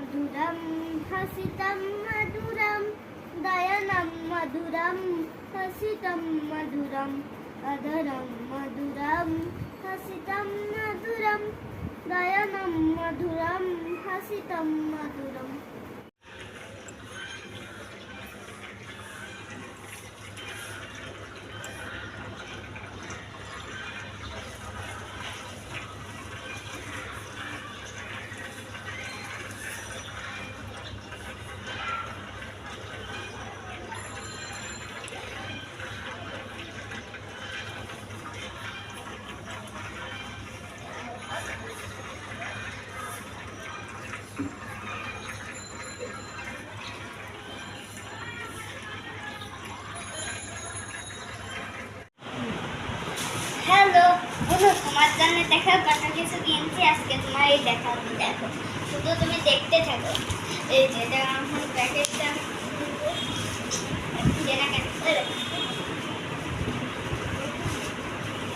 मधुरम हसितं मधुरम दयनं मधुरम हसितं मधुरम अधरं मधुरम हसितं मधुरम दयनं मधुरम हसितं मधुरम। Hello বলো, তোমার জন্য দেখা কত কিছু কিনছি আজকে। তোমার এই দেখাবো, দেখো শুধু তুমি দেখতে থাকো। এই যে এখন প্যাকেটটা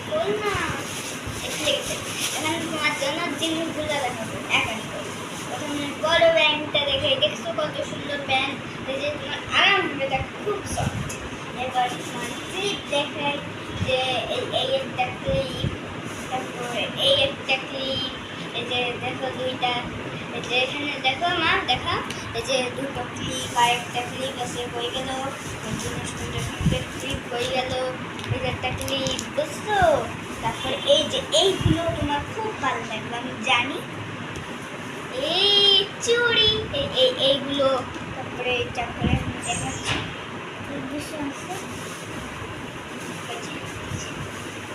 বল না, এখানে তোমার জন্য জিনিসগুলো দেখাবো এক এক করে। প্রথমে বড় ব্যাংকটা দেখে দেখছো কত সুন্দর ব্যাংক, এই যে তোমার আরাম হবে, দেখো খুব সফট। এবার তোমার ক্লিপ দেখায় যে এই একটা ক্লিপ, তারপরে এই একটা ক্লিপ, এই যে দেখো দুইটা, এই যে এখানে দেখো মা দেখা, এই যে দুটো ক্লিপ আর একটা ক্লিপ আছে, হয়ে গেল ক্লিপ হয়ে গেল, এই যে একটা ক্লিপ, বুঝছো? তারপরে এই যে এইগুলো তোমার খুব ভালো লাগবে আমি জানি, এই চুড়ি এইগুলো, তারপরে তারপরে দেখাচ্ছি আছে,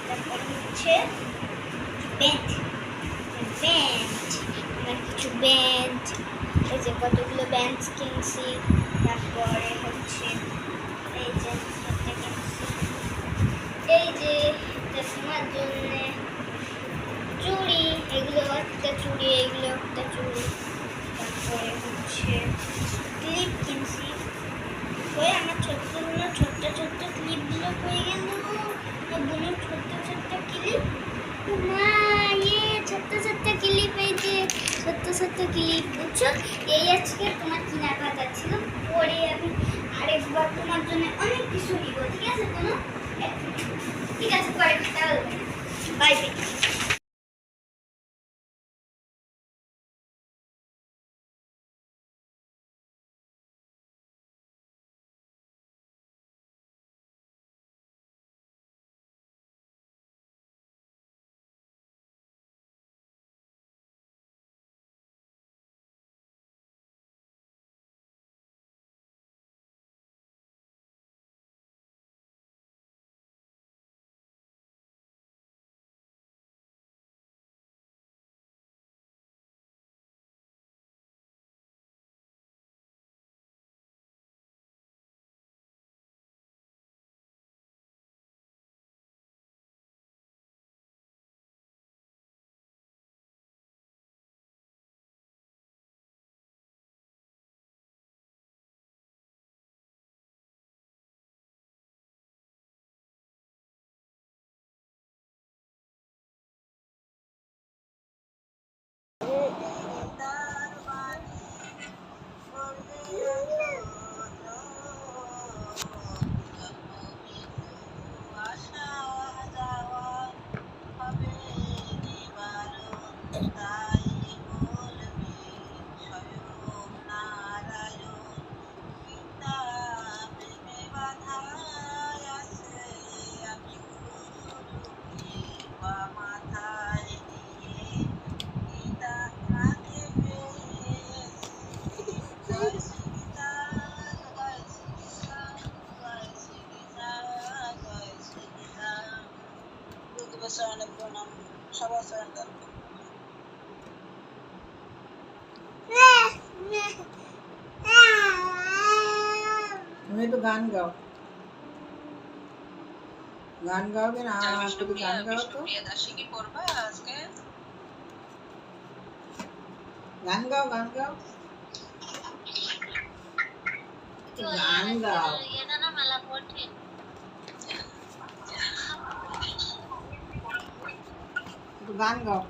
তারপরে হচ্ছে ব্যান্ড, আমার কিছু ব্যান্ড, এই যে কতগুলো ব্যান্ড কিনছি। তারপরে হচ্ছে এই যে একটা কিনছি, এই যে তোমার জন্য চুড়ি, এগুলো একটা চুড়ি, এগুলো একটা চুড়ি। তারপরে হচ্ছে ক্লিপ কিনছি, ওই আমার ছোট্ট ছোট্ট ক্লিপগুলো হয়ে গেল, বোনের ছোট্ট ক্লিপ, মা ছোট্ট ক্লিপ, এই যে ছোট্ট ক্লিপ, বুঝছো? এই আজকে তোমার কেনাকাটা ছিল, পরে আমি আরেকবার তোমার জন্য অনেক কিছু নিব, ঠিক আছে? কোনো ঠিক আছে, পরে কথা বলবো, বাই বাই। তুমি একটু গান গাও, গান গাওবে না? তুমি গান গাও তো, গান গাও, গান গাও, গান গাও, গান গাও।